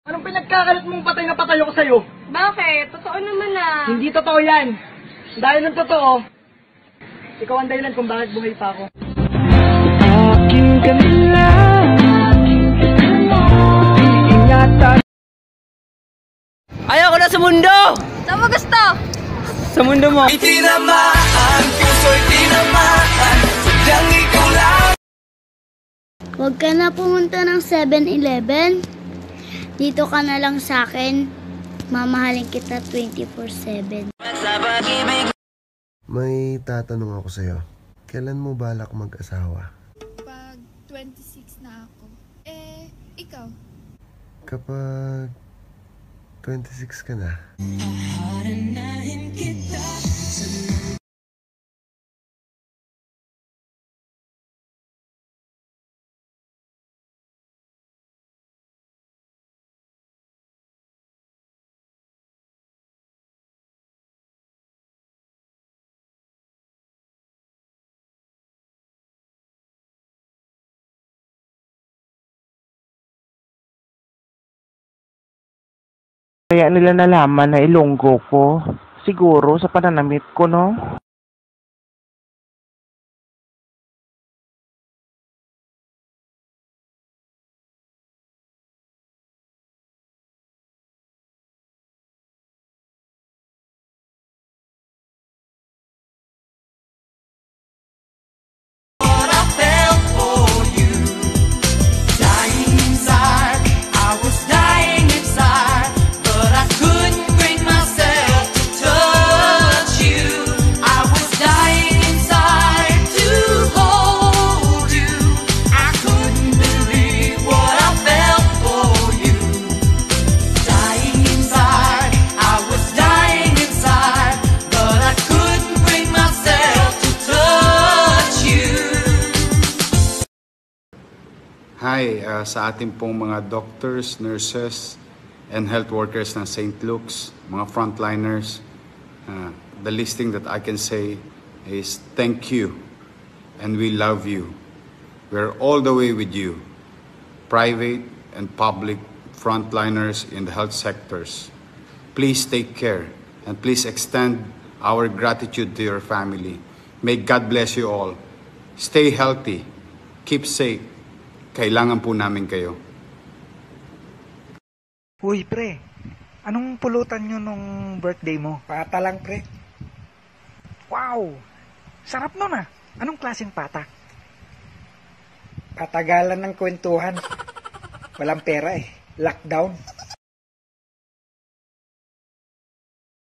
Anong pinagkakalat mong patay na patay ako sa'yo? Bakit? Totoo naman ah. Hindi totoo yan. Dahil ng totoo, ikaw ang dahilan kung bakit buhay pa ako. Akin ka nila, iingatan. Ayaw ko na sa mundo! Saan mo gusto? Sa mundo mo. Itinamaan, puso'y tinamaan, sadyang ikaw lang. Huwag ka na pumunta ng 7-Eleven. Dito ka na lang sa akin. Mamahalin kita 24/7. May tatanong ako sa'yo. Kailan mo balak mag-asawa? Pag 26 na ako. Ikaw? Kapag 26 ka na. Kaya nila nalaman na Ilonggo ko. Siguro sa pananamit ko, no? Hi, sa ating pong mga doctors, nurses, and health workers ng St. Luke's, mga frontliners, the least thing that I can say is thank you and we love you. We're all the way with you, private and public frontliners in the health sectors. Please take care and please extend our gratitude to your family. May God bless you all. Stay healthy, keep safe. Kailangan po namin kayo. Uy, pre. Anong pulutan nyo nung birthday mo? Pata lang, pre. Wow! Sarap nun ah. Anong klaseng pata? Patagalan ng kwentuhan. Walang pera eh. Lockdown.